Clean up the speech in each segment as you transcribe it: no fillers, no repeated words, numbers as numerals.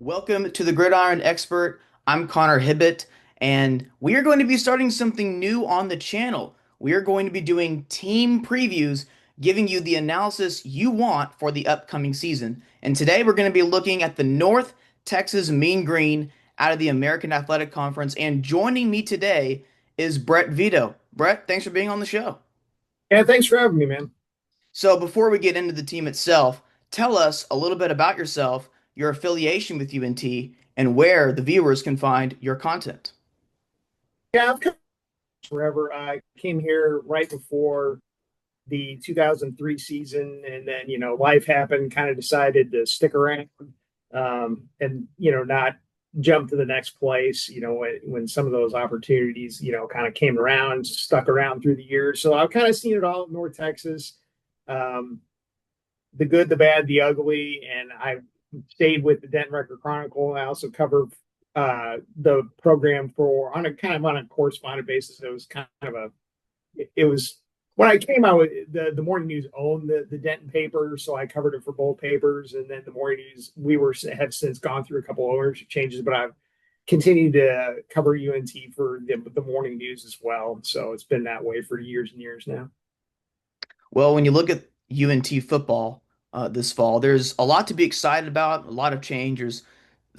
Welcome to the Gridiron Expert. I'm Connor Hibbett, and we are going to be starting something new on the channel. We are going to be doing team previews, giving you the analysis you want for the upcoming season. And today we're going to be looking at the North Texas Mean Green out of the American Athletic Conference. And joining me today is Brett Vito. Brett, thanks for being on the show. Yeah, thanks for having me, man. So before we get into the team itself, tell us a little bit about yourself, your affiliation with UNT, and where the viewers can find your content. Yeah, I've come forever. I came here right before the 2003 season, and then life happened. Kind of decided to stick around, and not jump to the next place. When some of those opportunities kind of came around, stuck around through the years. So I've kind of seen it all in North Texas. Um, the good, the bad, the ugly, and I stayed with the Denton Record Chronicle. I also covered the program for on a kind of on a correspondent basis. It was kind of it was when I came out. The Morning News owned the Denton paper, so I covered it for both papers. And then the Morning News, have since gone through a couple of ownership changes, but I've continued to cover UNT for the Morning News as well. So it's been that way for years and years now. Well, when you look at UNT football this fall, there's a lot to be excited about, a lot of changes,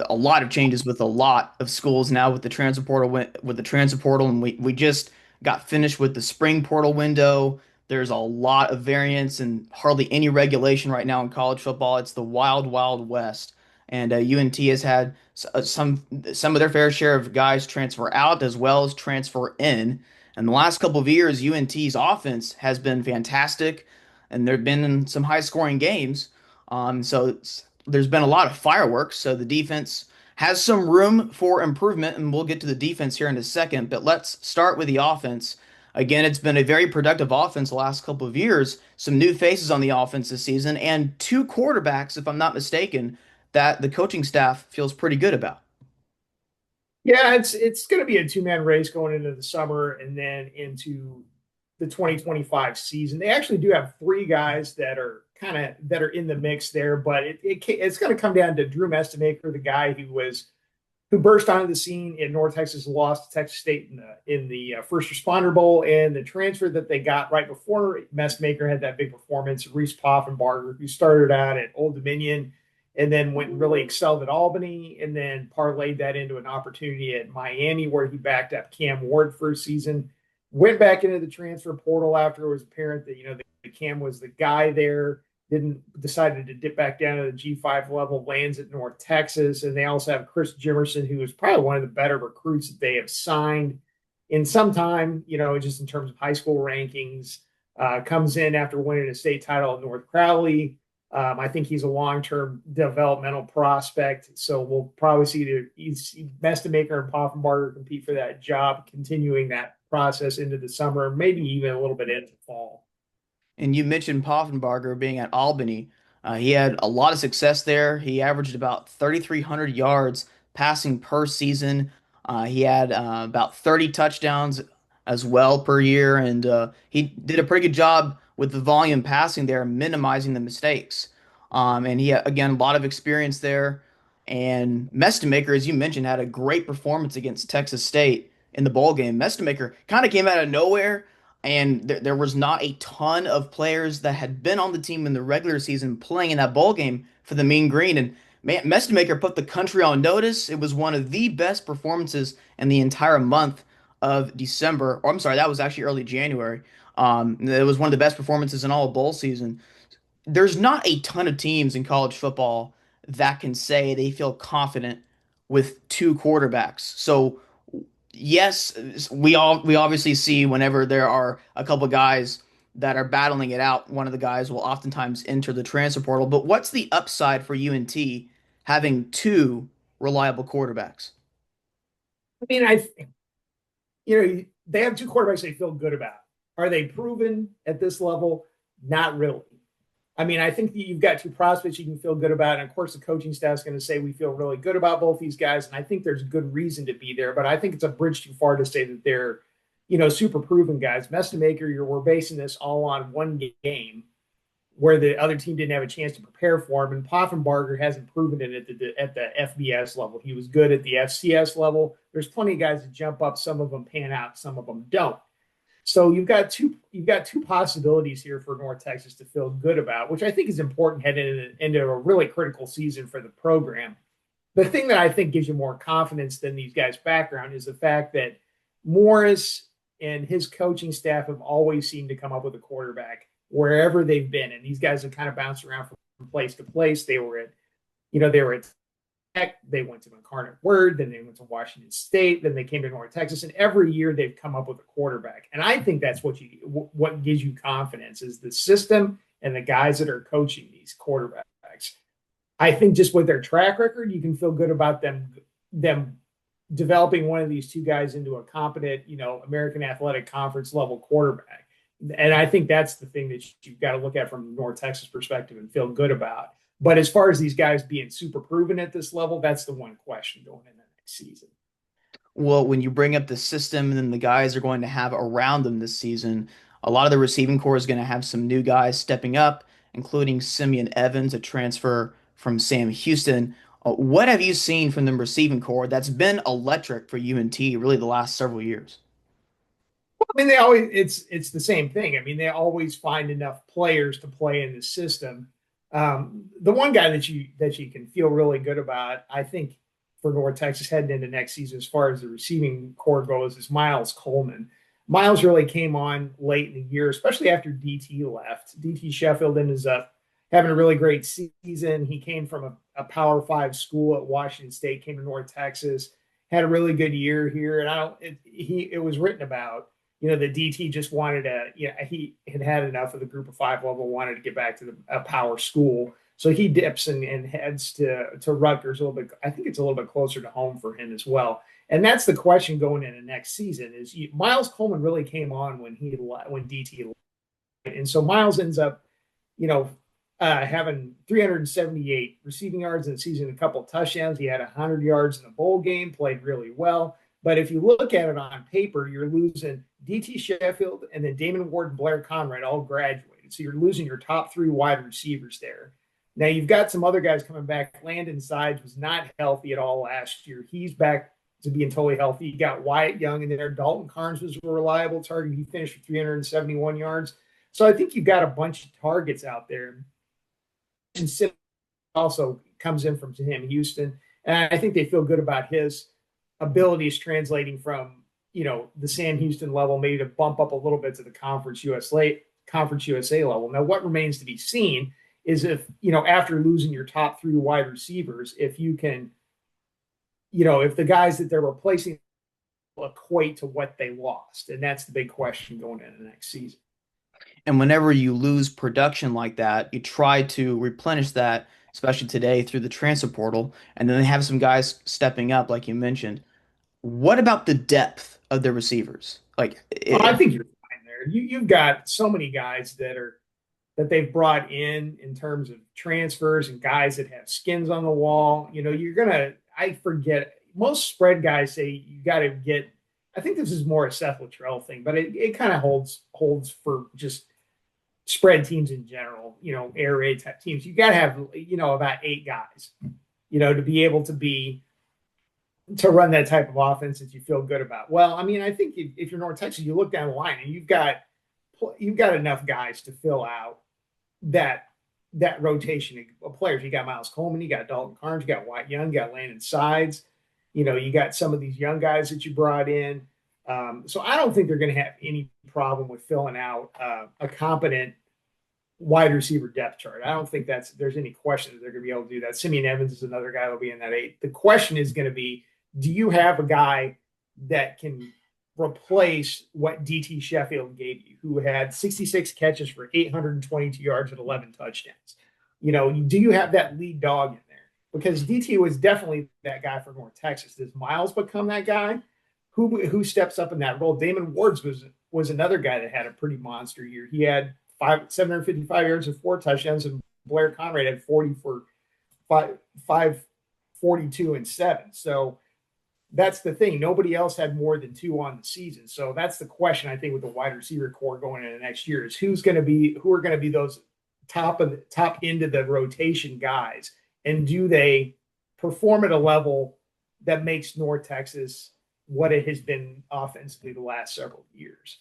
a lot of changes with a lot of schools now with the transfer portal with the transfer portal, and we just got finished with the spring portal window. There's a lot of variance and hardly any regulation right now in college football. It's the wild, wild west, and UNT has had some of their fair share of guys transfer out as well as transfer in. And the last couple of years, UNT's offense has been fantastic, and there've been some high-scoring games. There's been a lot of fireworks, so the defense has some room for improvement, and we'll get to the defense here in a second. But let's start with the offense. Again, it's been a very productive offense the last couple of years. Some new faces on the offense this season, and two quarterbacks, if I'm not mistaken, that the coaching staff feels pretty good about. Yeah, it's going to be a two-man race going into the summer and then into the 2025 season. They actually do have three guys that are in the mix there, but it's going to come down to Drew Mestemaker, the guy who burst onto the scene in North Texas, lost to Texas State in the First Responder Bowl, and the transfer that they got right before Mestemaker had that big performance, Reese Poffenbarger, who started out at Old Dominion and then went and really excelled at Albany, and then parlayed that into an opportunity at Miami where he backed up Cam Ward for a season. Went back into the transfer portal after it was apparent that the Cam was the guy there. Didn't decided to dip back down to the G5 level. Lands at North Texas, and they also have Chris Jimerson, who is probably one of the better recruits that they have signed in some time. Just in terms of high school rankings, comes in after winning a state title at North Crowley. I think he's a long-term developmental prospect, so we'll probably see Mestemaker and Poffenbarger compete for that job, continuing that process into the summer, maybe even a little bit into fall. And you mentioned Poffenbarger being at Albany. He had a lot of success there. He averaged about 3,300 yards passing per season. He had about 30 touchdowns as well per year, and he did a pretty good job with the volume passing there, minimizing the mistakes. And he had, again, a lot of experience there. And Mestemaker, as you mentioned, had a great performance against Texas State in the bowl game. Mestemaker kind of came out of nowhere, and there was not a ton of players that had been on the team in the regular season playing in that bowl game for the Mean Green. And man, Mestemaker put the country on notice. It was one of the best performances in the entire month of December. Or I'm sorry, that was actually early January. It was one of the best performances in all of bowl season. There's not a ton of teams in college football that can say they feel confident with two quarterbacks. So yes, we obviously see whenever there are a couple guys that are battling it out, one of the guys will oftentimes enter the transfer portal. But what's the upside for UNT having two reliable quarterbacks? I mean, they have two quarterbacks they feel good about. Are they proven at this level? Not really. I mean, I think that you've got two prospects you can feel good about. And of course, the coaching staff is going to say we feel really good about both these guys. And I think there's good reason to be there. But I think it's a bridge too far to say that they're, super proven guys. Mestemaker, we're basing this all on one game. where the other team didn't have a chance to prepare for him. And Poffenbarger hasn't proven it at the FBS level. He was good at the FCS level. There's plenty of guys that jump up. Some of them pan out, some of them don't. So you've got two possibilities here for North Texas to feel good about, which I think is important heading into a really critical season for the program. The thing that I think gives you more confidence than these guys' background is the fact that Morris and his coaching staff have always seemed to come up with a quarterback wherever they've been, and these guys have kind of bounced around from place to place. They were at Tech, they went to Incarnate Word, then they went to Washington State, then they came to North Texas, and every year they've come up with a quarterback. And I think that's what gives you confidence is the system and the guys that are coaching these quarterbacks. I think just with their track record, you can feel good about them developing one of these two guys into a competent, American Athletic Conference level quarterback. And I think that's the thing that you've got to look at from the North Texas perspective and feel good about. But as far as these guys being super proven at this level, that's the one question going into next season. Well, when you bring up the system and then the guys are going to have around them this season, a lot of the receiving core is going to have some new guys stepping up, including Simeon Evans, a transfer from Sam Houston. What have you seen from the receiving core that's been electric for UNT really the last several years? I mean, they always it's the same thing. I mean, they always find enough players to play in the system. The one guy that you can feel really good about, I think, for North Texas heading into next season, as far as the receiving core goes, is Miles Coleman. Miles really came on late in the year, especially after DT left. DT Sheffield ended up having a really great season. He came from a Power Five school at Washington State, came to North Texas, had a really good year here, and it was written about. The DT just wanted to, he had enough of the group of five level, wanted to get back to a power school. So he dips and heads to Rutgers a little bit. I think it's a little bit closer to home for him as well. And that's the question going into next season is Miles Coleman really came on when DT left. And so Miles ends up, having 378 receiving yards in the season, a couple of touchdowns. He had 100 yards in the bowl game, played really well. But if you look at it on paper, you're losing DT Sheffield and then Damon Ward and Blair Conrad all graduated. So you're losing your top three wide receivers there. Now you've got some other guys coming back. Landon Sides was not healthy at all last year. He's back to being totally healthy. You got Wyatt Young in there. Dalton Carnes was a reliable target. He finished with 371 yards. So I think you've got a bunch of targets out there. And Sim also comes in from him, Houston. And I think they feel good about his abilities translating from the Sam Houston level, maybe to bump up a little bit to the Conference USA level. Now, what remains to be seen is if after losing your top three wide receivers, if you can, if the guys that they're replacing equate to what they lost, and that's the big question going into the next season. And whenever you lose production like that, you try to replenish that, especially today through the transfer portal, and then they have some guys stepping up, like you mentioned. What about the depth of the receivers? Like, I think you're fine there. You've got so many guys that they've brought in terms of transfers and guys that have skins on the wall. I forget, most spread guys say you got to get. I think this is more a Seth Luttrell thing, but it kind of holds for just spread teams in general. Air raid type teams. You got to have about 8 guys. To be able to run that type of offense that you feel good about. Well, I mean, I think if you're North Texas, you look down the line and you've got enough guys to fill out that rotation of players. You got Miles Coleman, you got Dalton Carnes, you got White Young, you got Landon Sides. You got some of these young guys that you brought in. So I don't think they're going to have any problem with filling out a competent wide receiver depth chart. I don't think there's any question that they're going to be able to do that. Simeon Evans is another guy that'll be in that 8. The question is going to be, do you have a guy that can replace what DT Sheffield gave you, who had 66 catches for 822 yards and 11 touchdowns? Do you have that lead dog in there? Because DT was definitely that guy for North Texas. Does Miles become that guy? Who steps up in that role? Damon Wards was another guy that had a pretty monster year. He had 755 yards and 4 touchdowns, and Blair Conrad had 40 for 542 and 7. So that's the thing. Nobody else had more than 2 on the season. So that's the question, I think, with the wide receiver core going into next year is who are going to be those top end of the rotation guys, and do they perform at a level that makes North Texas what it has been offensively the last several years?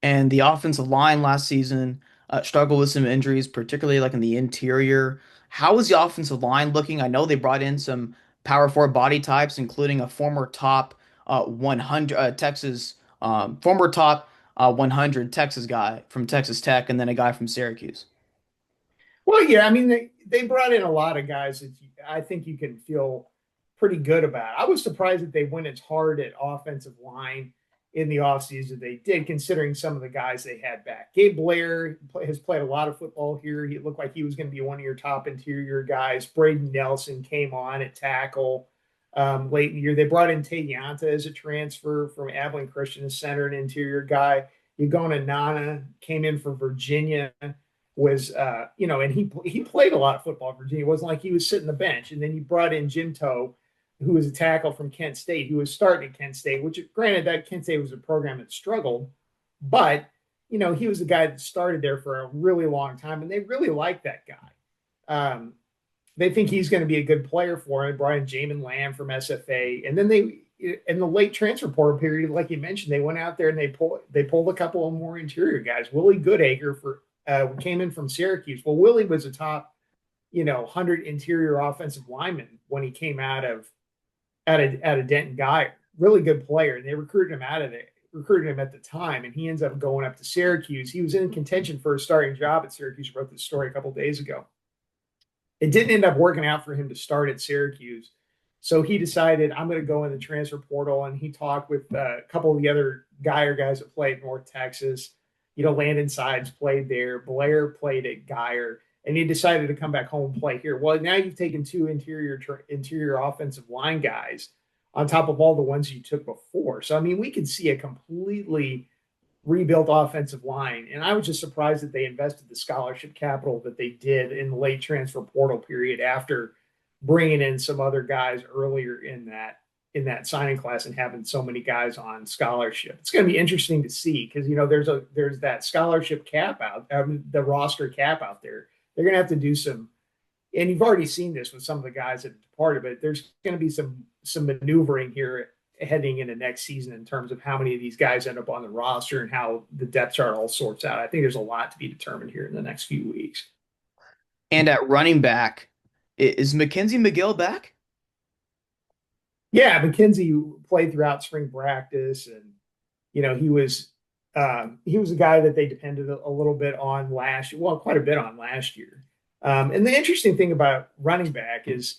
And the offensive line last season struggled with some injuries, particularly like in the interior. How is the offensive line looking? I know they brought in some power forward body types, including a former top 100 Texas, former top 100 Texas guy from Texas Tech, and then a guy from Syracuse. Well, yeah, I mean they brought in a lot of guys that I think you can feel pretty good about. I was surprised that they went as hard at offensive line in the offseason they did, considering some of the guys they had back. Gabe Blair has played a lot of football here. He looked like he was going to be one of your top interior guys. Braden Nelson came on at tackle late in the year. They brought in Tayanta as a transfer from Abilene Christian Center, an interior guy. Ugona Nana came in from Virginia, was and he played a lot of football at Virginia. It wasn't like he was sitting the bench. And then you brought in Jinto, who was a tackle from Kent State, who was starting at Kent State, which granted that Kent State was a program that struggled, but he was the guy that started there for a really long time, and they really like that guy. They think he's going to be a good player for him. Brought in Jamin Lamb from SFA, and then they in the late transfer portal period, like you mentioned, they went out there and they pulled a couple of more interior guys. Willie Goodacre came in from Syracuse. Well, Willie was a top 100 interior offensive lineman when he came out of Denton Guy. Really good player, and they recruited him at the time, and he ends up going up to Syracuse. He was in contention for a starting job at Syracuse. I wrote this story a couple of days ago. It didn't end up working out for him to start at Syracuse. So he decided, I'm going to go in the transfer portal, and he talked with a couple of the other guys that played North Texas. Landon Sides played there. Blair played at Geyer, and he decided to come back home and play here. Well, now you've taken two interior offensive line guys on top of all the ones you took before. So, I mean, we could see a completely rebuilt offensive line. And I was just surprised that they invested the scholarship capital that they did in the late transfer portal period after bringing in some other guys earlier in that signing class and having so many guys on scholarship. It's going to be interesting to see because there's that scholarship cap out, the roster cap out there. They're going to have to do some, and you've already seen this with some of the guys that have departed, but there's going to be some maneuvering here heading into next season in terms of how many of these guys end up on the roster and how the depth chart all sorts out. I think there's a lot to be determined here in the next few weeks. And at running back, is Mackenzie McGill back? Yeah, McKenzie played throughout spring practice, and he was a guy that they depended a little bit on quite a bit on last year. And the interesting thing about running back is,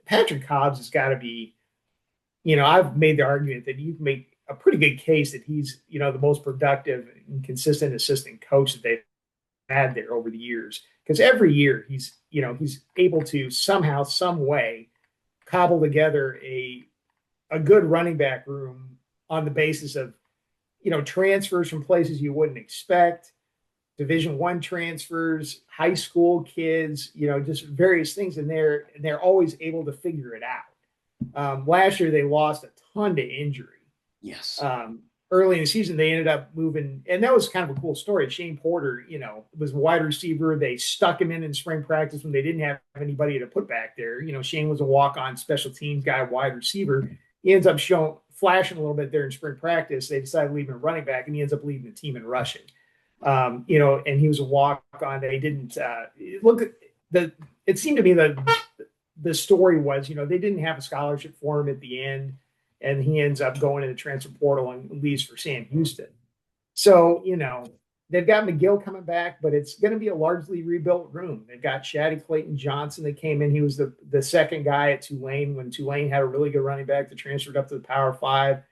Patrick Cobbs has got to be, I've made the argument that you can make a pretty good case that he's, the most productive and consistent assistant coach that they've had there over the years. Because every year he's able to somehow, some way cobble together a good running back room on the basis of, transfers from places you wouldn't expect, Division I transfers, high school kids, just various things in there, and they're always able to figure it out. Last year they lost a ton to injury. Yes. Early in the season they ended up moving, and that was kind of a cool story. Shane Porter, was a wide receiver. They stuck him in spring practice when they didn't have anybody to put back there. Shane was a walk-on special teams guy, wide receiver. He ends up flashing a little bit there in spring practice. They decided to leave him running back, and he ends up leading the team in rushing. And he was a walk on. They didn't look at it seemed to me that the story was, they didn't have a scholarship for him at the end, and he ends up going in the transfer portal and leaves for Sam Houston. So, they've got McGill coming back, but it's going to be a largely rebuilt room. They've got Shaddy Clayton Johnson that came in. He was the second guy at Tulane when Tulane had a really good running back that transferred up to the Power Five.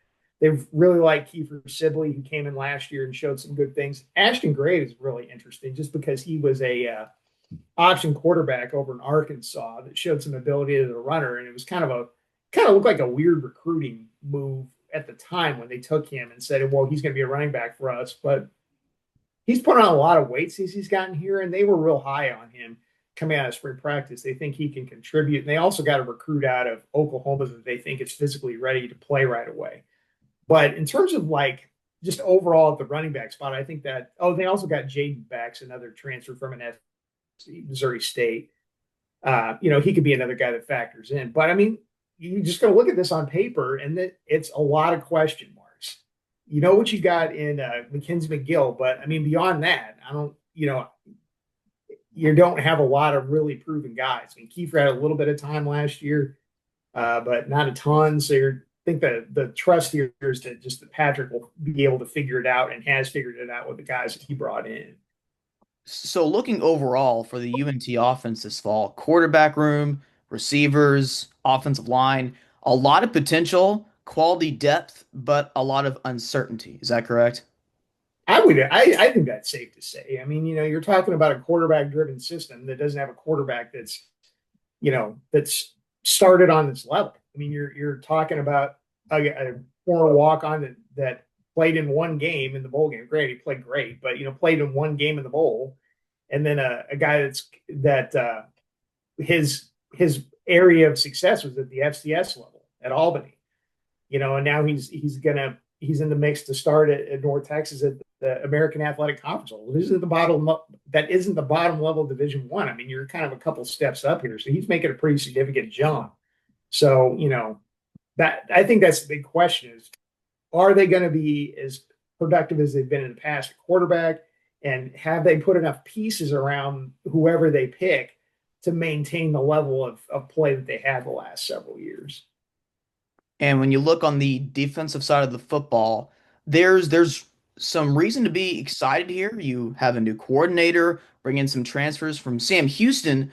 They've really liked Kiefer Sibley, who came in last year and showed some good things. Ashton Gray is really interesting just because he was a option quarterback over in Arkansas that showed some ability as a runner, and it was kind of looked like a weird recruiting move at the time when they took him and said, well, he's going to be a running back for us. But he's put on a lot of weight since he's gotten here, and they were real high on him coming out of spring practice. They think he can contribute, and they also got a recruit out of Oklahoma that they think is physically ready to play right away. But in terms of just overall at the running back spot, I think that, they also got Jaden Becks, another transfer from an Missouri State. He could be another guy that factors in. But I mean, you just got to look at this on paper, and that it's a lot of question marks. You know what you got in McKenzie McGill, but I mean, beyond that, I don't. You don't have a lot of really proven guys. I mean, Kiefer had a little bit of time last year, but not a ton. So I think the trust here is that just that Patrick will be able to figure it out and has figured it out with the guys that he brought in. So looking overall for the UNT offense this fall, quarterback room, receivers, offensive line, a lot of potential, quality depth, but a lot of uncertainty. Is that correct? I think that's safe to say. I mean, you're talking about a quarterback driven system that doesn't have a quarterback that's started on this level. I mean, you're talking about a former walk on that played in one game in the bowl game. Granted, he played great, but played in one game in the bowl, and then a guy that his area of success was at the FCS level at Albany. And now he's in the mix to start at North Texas at the American Athletic Conference. This isn't the bottom. That isn't the bottom level Division One. I mean, you're kind of a couple steps up here, so he's making a pretty significant jump. So that I think that's the big question: is are they going to be as productive as they've been in the past at quarterback, and have they put enough pieces around whoever they pick to maintain the level of play that they had the last several years? And when you look on the defensive side of the football, there's some reason to be excited here. You have a new coordinator, bring in some transfers from Sam Houston,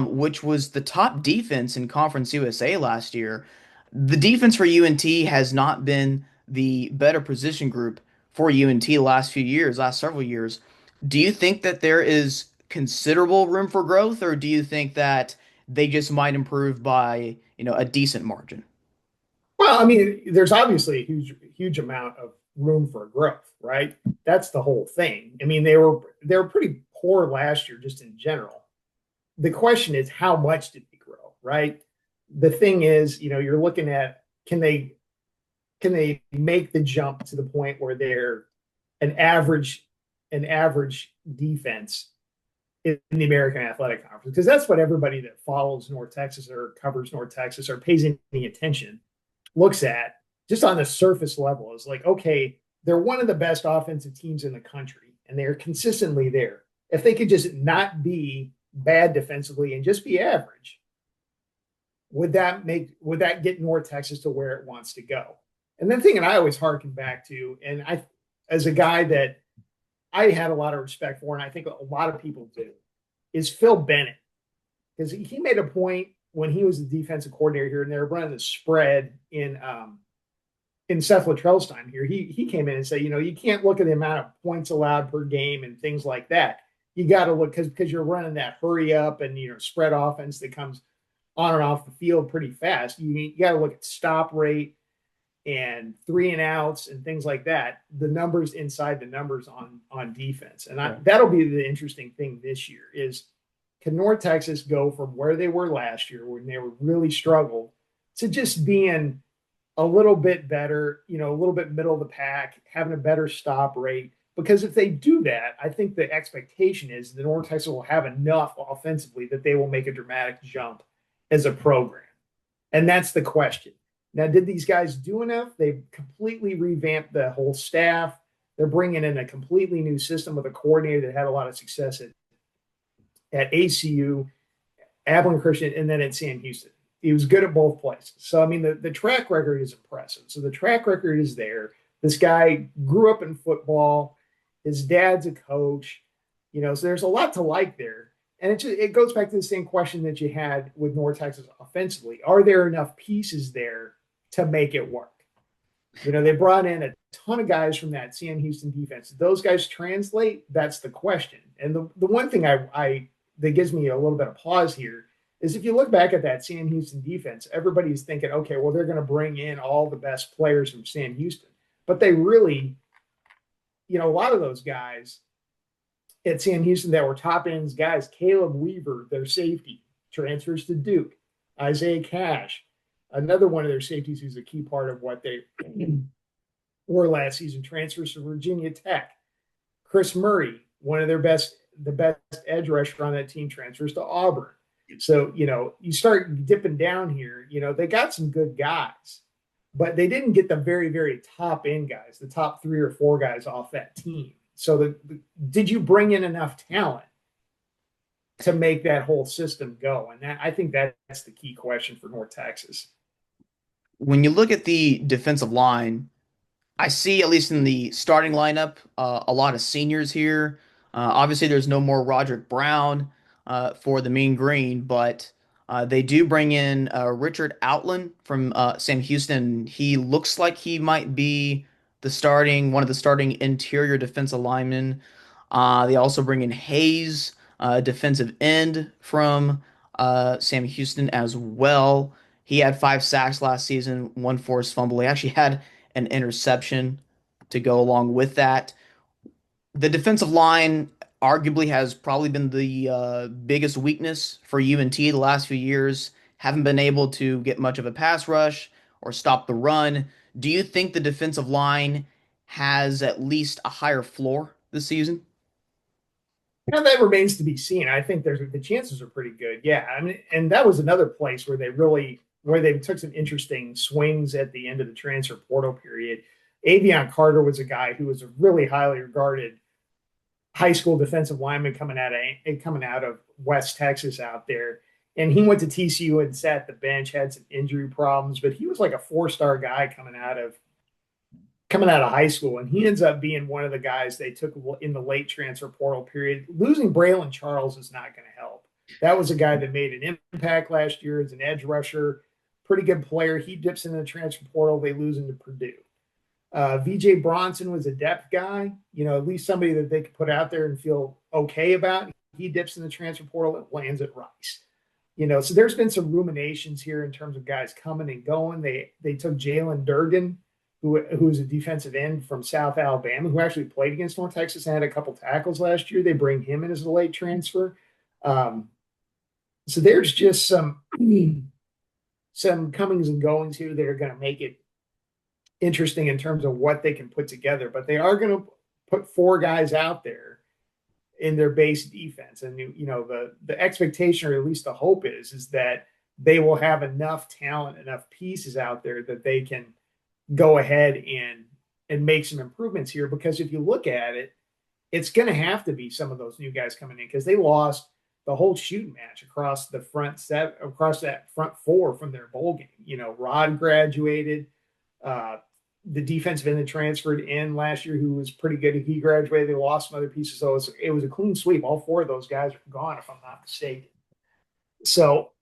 which was the top defense in Conference USA last year. The defense for UNT has not been the better position group for UNT the last few years, last several years. Do you think that there is considerable room for growth, or do you think that they just might improve by, a decent margin? Well, I mean, there's obviously a huge amount of room for growth, right? That's the whole thing. I mean, they were pretty poor last year, just in general. The question is, how much did they grow, right? The thing is, you're looking at can they make the jump to the point where they're an average an average defense in the American Athletic Conference? Because that's what everybody that follows North Texas or covers North Texas or pays any attention looks at just on the surface level is like, okay, they're one of the best offensive teams in the country and they're consistently there. If they could just not be bad defensively and just be average, would that get North Texas to where it wants to go? And then thing, and I always harken back to, and I, as a guy that I had a lot of respect for, and I think a lot of people do, is Phil Bennett, because he made a point when he was the defensive coordinator here, and they were running the spread in Seth Luttrell's time here. He came in and said, you can't look at the amount of points allowed per game and things like that. You got to look because you're running that hurry up and spread offense that comes on and off the field pretty fast. You got to look at stop rate and 3 and outs and things like that. The numbers inside the numbers on defense, and that'll be the interesting thing this year is, can North Texas go from where they were last year when they were really struggled to just being a little bit better, a little bit middle of the pack, having a better stop rate? Because if they do that, I think the expectation is that North Texas will have enough offensively that they will make a dramatic jump as a program. And that's the question. Now, did these guys do enough? They've completely revamped the whole staff. They're bringing in a completely new system with a coordinator that had a lot of success at ACU, Abilene Christian, and then at Sam Houston. He was good at both places. So, I mean, the track record is impressive. So the track record is there. This guy grew up in football. His dad's a coach. So there's a lot to like there. And it goes back to the same question that you had with North Texas offensively. Are there enough pieces there to make it work? They brought in a ton of guys from that Sam Houston defense. Did those guys translate? That's the question. And the one thing I that gives me a little bit of pause here is if you look back at that Sam Houston defense, everybody's thinking, okay, well, they're going to bring in all the best players from Sam Houston. But they really, a lot of those guys at Sam Houston that were top ends guys, Caleb Weaver, their safety, transfers to Duke. Isaiah Cash, another one of their safeties who's a key part of what they were last season, transfers to Virginia Tech. Chris Murray, one of their best the best edge rusher on that team transfers to Auburn. So, you start dipping down here, they got some good guys, but they didn't get the very, very top end guys, the top 3 or 4 guys off that team. So, did you bring in enough talent to make that whole system go? And I think that's the key question for North Texas. When you look at the defensive line, I see, at least in the starting lineup, a lot of seniors here. Obviously, there's no more Roderick Brown for the Mean Green, but they do bring in Richard Outland from Sam Houston. He looks like he might be one of the starting interior defensive linemen. They also bring in Hayes, defensive end from Sam Houston as well. He had 5 sacks last season, 1 forced fumble. He actually had an interception to go along with that. The defensive line arguably has probably been the biggest weakness for UNT the last few years. Haven't been able to get much of a pass rush or stop the run. Do you think the defensive line has at least a higher floor this season? Now that remains to be seen. I think the chances are pretty good. Yeah, I mean, and that was another place where they took some interesting swings at the end of the transfer portal period. Avion Carter was a guy who was a really highly regarded high school defensive lineman coming out of West Texas out there. And he went to TCU and sat the bench, had some injury problems, but he was like a 4-star guy coming out of high school, and he ends up being one of the guys they took in the late transfer portal period. Losing Braylon Charles is not going to help. That was a guy that made an impact last year as an edge rusher, pretty good player. He dips into the transfer portal. They lose him to Purdue. VJ Bronson was a depth guy, at least somebody that they could put out there and feel okay about. He dips in the transfer portal and lands at Rice. So there's been some ruminations here in terms of guys coming and going. They took Jalen Durgan, who is a defensive end from South Alabama, who actually played against North Texas and had a couple tackles last year. They bring him in as a late transfer. So there's just some comings and goings here that are going to make it interesting in terms of what they can put together. But they are going to put 4 guys out there in their base defense, and the expectation, or at least the hope, is that they will have enough talent, enough pieces out there that they can go ahead and make some improvements here. Because if you look at it, it's going to have to be some of those new guys coming in, because they lost the whole shooting match across that front 4 from their bowl game. Rod graduated. The defensive end that transferred in last year, who was pretty good, he graduated. They lost some other pieces, so it was a clean sweep. All 4 of those guys are gone, if I'm not mistaken. So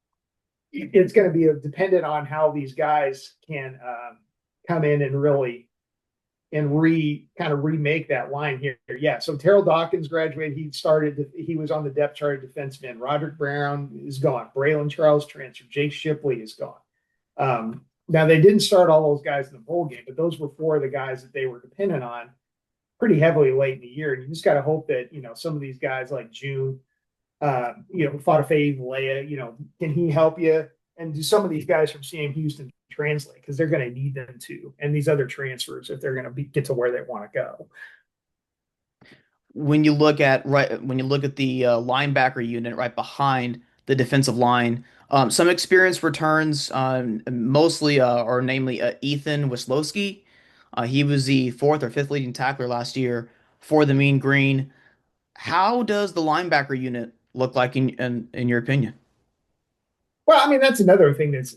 it's going to be dependent on how these guys can come in and really kind of remake that line here. Yeah. So Terrell Dawkins graduated. He was on the depth chart of defenseman. end. Roderick Brown is gone. Braylon Charles transferred. Jake Shipley is gone. Now they didn't start all those guys in the bowl game, but those were 4 of the guys that they were dependent on pretty heavily late in the year. And you just got to hope that, some of these guys like June, Fatafe Leia, can he help you? And do some of these guys from Sam Houston translate, because they're going to need them to, and these other transfers, if they're going to get to where they want to go. When you look at the linebacker unit right behind the defensive line, some experience returns, mostly or namely Ethan Wislowski. He was the 4th or 5th leading tackler last year for the Mean Green. How does the linebacker unit look like in your opinion? Well, I mean, that's another thing that's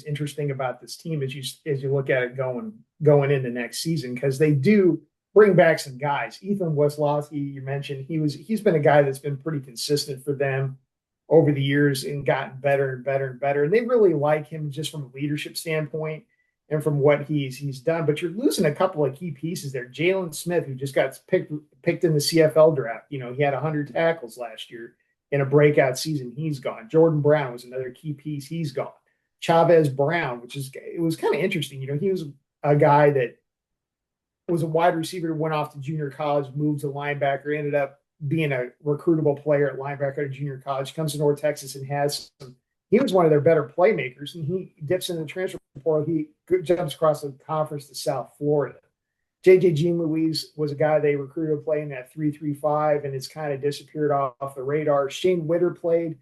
interesting about this team as you look at it going into next season, because they do bring back some guys. Ethan Weslowski, you mentioned, he's been a guy that's been pretty consistent for them over the years and gotten better and better and better. And they really like him just from a leadership standpoint and from what he's done. But you're losing a couple of key pieces there. Jalen Smith, who just got picked in the CFL draft. He had 100 tackles last year in a breakout season. He's gone. Jordan Brown was another key piece. He's gone. Chavez Brown, it was kind of interesting. He was a guy that was a wide receiver, went off to junior college, moved to linebacker, ended up being a recruitable player at linebacker at junior college, comes to North Texas and he was one of their better playmakers, and he dips in the transfer portal. He jumps across the conference to South Florida. JJ Jean Louise was a guy they recruited playing that 3-3-5, and it's kind of disappeared off the radar. Shane Witter played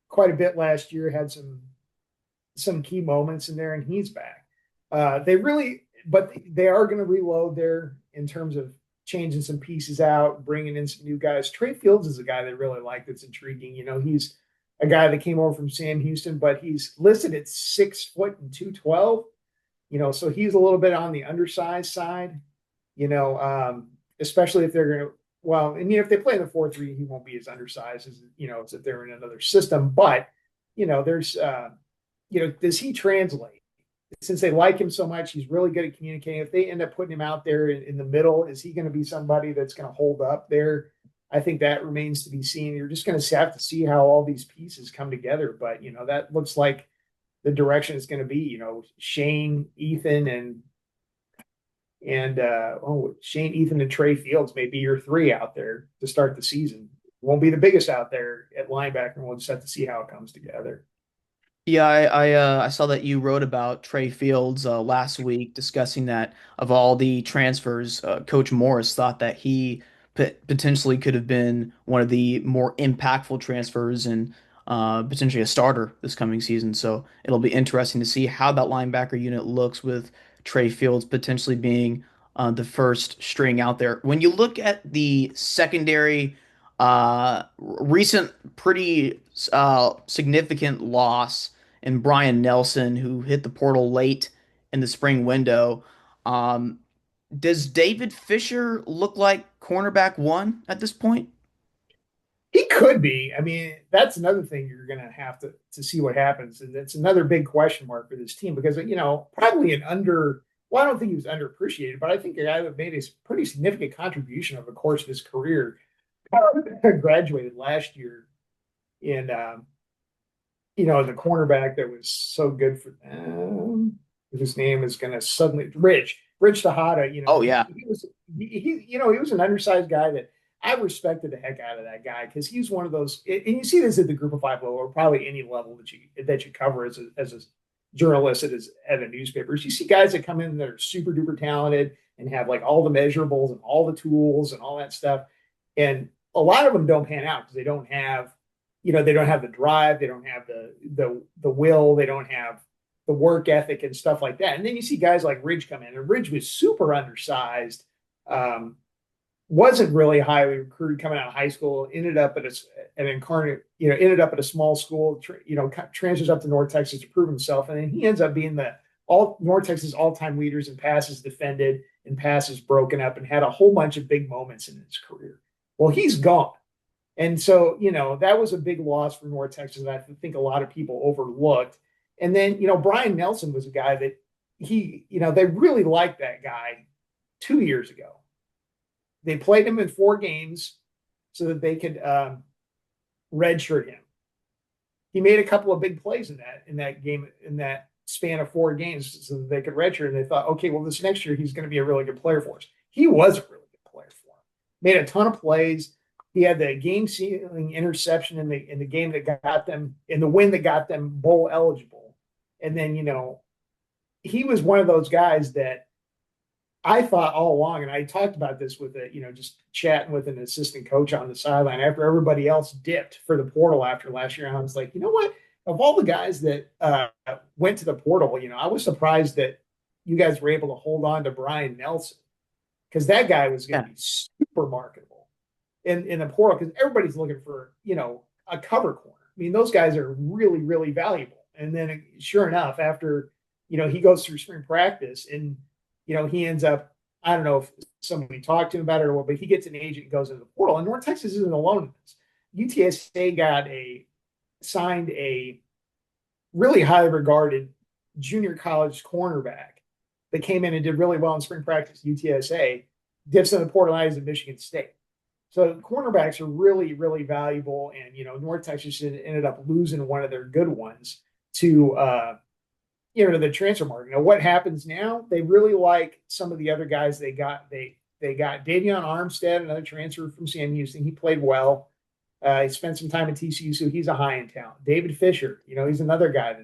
quite a bit last year, had some key moments in there, and he's back. But they are going to reload there in terms of changing some pieces out, bringing in some new guys. Trey Fields is a guy they really like that's intriguing. He's a guy that came over from Sam Houston, but he's listed at 6 foot and 212. So he's a little bit on the undersized side. Especially if they're going to. Well, and if they play in the 4-3, he won't be as undersized as if they're in another system. But there's does he translate? Since they like him so much, he's really good at communicating. If they end up putting him out there in the middle, is he going to be somebody that's going to hold up there? I think that remains to be seen. You're just going to have to see how all these pieces come together. But, that looks like the direction it's going to be. Shane, Ethan, Shane, Ethan, and Trey Fields may be your three out there to start the season. Won't be the biggest out there at linebacker, and we'll just have to see how it comes together. Yeah, I saw that you wrote about Trey Fields last week, discussing that of all the transfers, Coach Morris thought that he potentially could have been one of the more impactful transfers and potentially a starter this coming season. So it'll be interesting to see how that linebacker unit looks with Trey Fields potentially being the first string out there. When you look at the secondary, recent pretty significant loss in Brian Nelson, who hit the portal late in the spring window. Um, does David Fisher look like cornerback one at this point? He could be. I mean, that's another thing you're going to have to see what happens, and it's another big question mark for this team because probably an under. Well, I don't think he was underappreciated, but I think a guy that made a pretty significant contribution over the course of his career graduated last year, and the cornerback that was so good for his name is going to suddenly Rich Tejada. Oh yeah. He was an undersized guy that I respected the heck out of that guy because he's one of those, and you see this at the Group of Five level, or probably any level that you cover as a journalist at a newspaper. You see guys that come in that are super duper talented and have like all the measurables and all the tools and all that stuff, and a lot of them don't pan out because they don't have, they don't have the drive, they don't have the will, they don't have the work ethic and stuff like that. And then you see guys like Ridge come in, and Ridge was super undersized. Wasn't really highly recruited coming out of high school, ended up at ended up at a small school, transfers up to North Texas to prove himself. And then he ends up being all North Texas all-time leaders in passes defended and passes broken up, and had a whole bunch of big moments in his career. Well, he's gone. And so, that was a big loss for North Texas that I think a lot of people overlooked. And then, Brian Nelson was a guy that they really liked that guy 2 years ago. They played him in 4 games so that they could redshirt him. He made a couple of big plays in that game, in that span of 4 games, so that they could redshirt. And they thought, okay, well, this next year he's going to be a really good player for us. He was a really good player for him. Made a ton of plays. He had the game-sealing interception in the game that got them, in the win that got them bowl eligible. And then he was one of those guys that I thought all along, and I talked about this with just chatting with an assistant coach on the sideline after everybody else dipped for the portal after last year. And I was like, you know what? Of all the guys that went to the portal, I was surprised that you guys were able to hold on to Brian Nelson, because that guy was going to be super marketable in the portal, because everybody's looking for, a cover corner. I mean, those guys are really, really valuable. And then sure enough, after, he goes through spring practice and, he ends up, I don't know if somebody talked to him about it or what, but he gets an agent and goes into the portal. And North Texas isn't alone in this. UTSA signed a really highly regarded junior college cornerback that came in and did really well in spring practice. UTSA dips in the portal and is at Michigan State. So cornerbacks are really, really valuable. And, North Texas ended up losing one of their good ones to the transfer market. Now, what happens now? They really like some of the other guys they got. They got Davion Armstead, another transfer from Sam Houston. He played well. He spent some time at TCU, so he's a high-end talent. David Fisher, he's another guy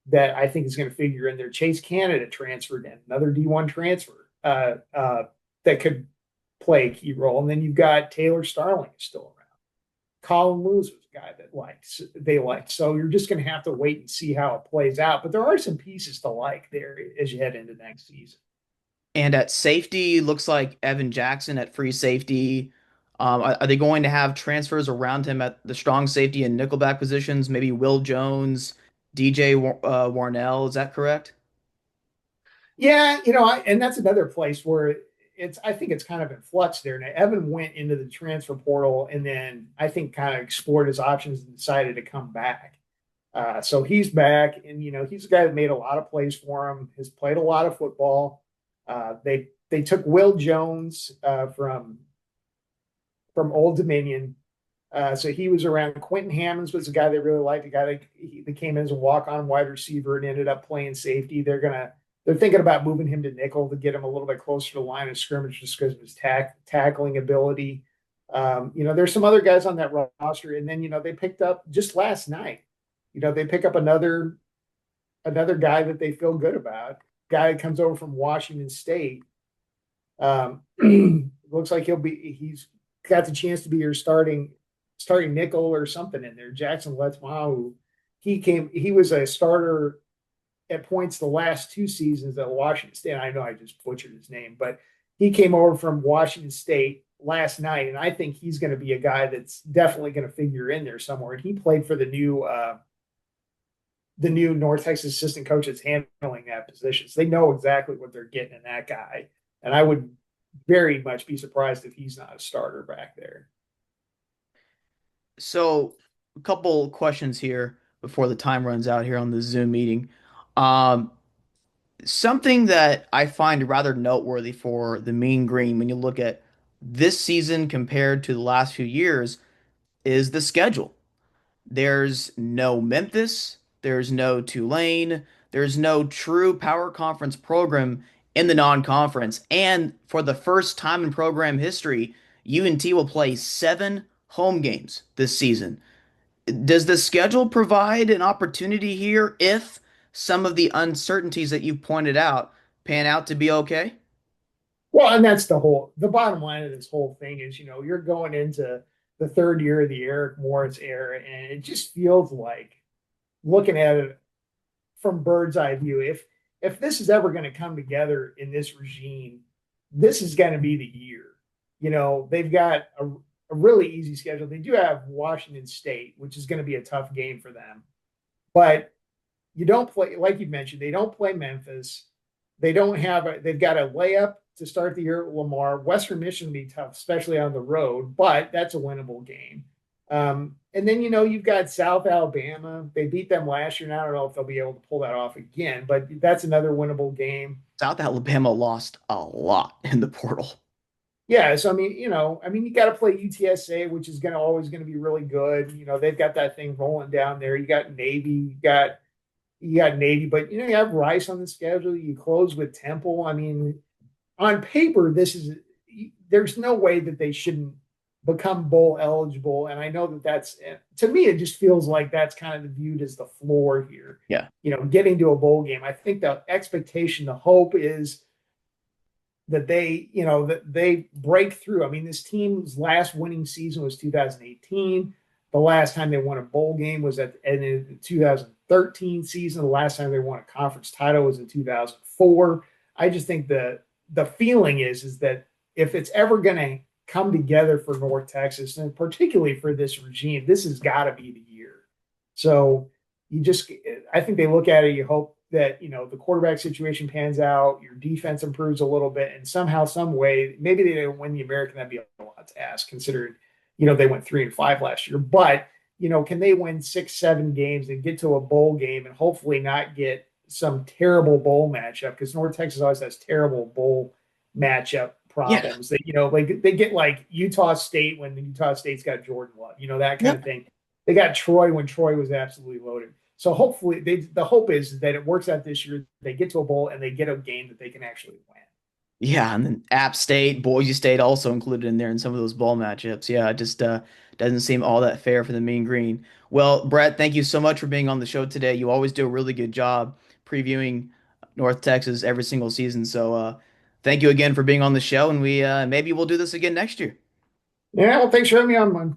that I think is gonna figure in there. Chase Canada transferred in, another D1 transfer. that could play a key role. And then you've got Taylor Starling is still around. Colin Lewis was a guy that they liked. So you're just going to have to wait and see how it plays out. But there are some pieces to like there as you head into next season. And at safety, looks like Evan Jackson at free safety. Are they going to have transfers around him at the strong safety and nickelback positions? Maybe Will Jones, DJ Warnell. Is that correct? Yeah, and that's another place where I think it's kind of in flux there. Now, Evan went into the transfer portal and then I think kind of explored his options and decided to come back. So he's back, and he's a guy that made a lot of plays for him. Has played a lot of football. They took Will Jones from Old Dominion. So he was around. Quentin Hammonds was a guy they really liked, a guy that came in as a walk-on wide receiver and ended up playing safety. They're thinking about moving him to nickel to get him a little bit closer to the line of scrimmage just because of his tackling ability. There's some other guys on that roster, and then they picked up just last night. They pick up another guy that they feel good about. Guy that comes over from Washington State. Looks like he's got the chance to be your starting nickel or something in there. Jackson Letzmau, he was a starter at points the last two seasons at Washington State. I know I just butchered his name, but he came over from Washington State last night, and I think he's going to be a guy that's definitely going to figure in there somewhere. And he played for the new North Texas assistant coach that's handling that position. So they know exactly what they're getting in that guy. And I would very much be surprised if he's not a starter back there. So, a couple questions here before the time runs out here on the Zoom meeting. Um, Something that I find rather noteworthy for the Mean Green when you look at this season compared to the last few years is the schedule. There's no Memphis, there's no Tulane, there's no true power conference program in the non-conference. And for the first time in program history, UNT will play 7 home games this season. Does the schedule provide an opportunity here if some of the uncertainties that you've pointed out pan out to be okay? Well, and that's the bottom line of this whole thing is, you're going into the third year of the Eric Morris era, and it just feels like looking at it from bird's eye view, if this is ever going to come together in this regime, this is going to be the year. They've got a really easy schedule. They do have Washington State, which is going to be a tough game for them, but you don't play, like you mentioned, they don't play Memphis. They've got a layup to start the year at Lamar. Western Michigan will be tough, especially on the road, but that's a winnable game. And then, you've got South Alabama. They beat them last year. And I don't know if they'll be able to pull that off again, but that's another winnable game. South Alabama lost a lot in the portal. Yeah. So, you got to play UTSA, which is always going to be really good. They've got that thing rolling down there. You got Navy, you got Navy, but you have Rice on the schedule. You close with Temple. On paper, there's no way that they shouldn't become bowl eligible. And I know that's to me, it just feels like that's kind of viewed as the floor here. Yeah. Getting to a bowl game. I think the expectation, the hope is that they break through. This team's last winning season was 2018. The last time they won a bowl game was in the 2013 season. The last time they won a conference title was in 2004. I just think the feeling is that if it's ever going to come together for North Texas, and particularly for this regime, this has got to be the year. So I think they look at it, you hope that, the quarterback situation pans out, your defense improves a little bit, and somehow, some way, maybe they didn't win the American, that'd be a lot to ask, considering, they went 3-5 last year. But, can they win 6-7 games and get to a bowl game and hopefully not get some terrible bowl matchup? Because North Texas always has terrible bowl matchup Yeah. problems. Like they get like Utah State when the Utah State's got Jordan Love, that kind of Yep. thing. They got Troy when Troy was absolutely loaded. So hopefully, the hope is that it works out this year. They get to a bowl and they get a game that they can actually win. Yeah, and then App State, Boise State also included in there in some of those ball matchups. Yeah, it just doesn't seem all that fair for the Mean Green. Well, Brett, thank you so much for being on the show today. You always do a really good job previewing North Texas every single season. So Thank you again for being on the show, and we maybe we'll do this again next year. Yeah, well, thanks for having me on, man.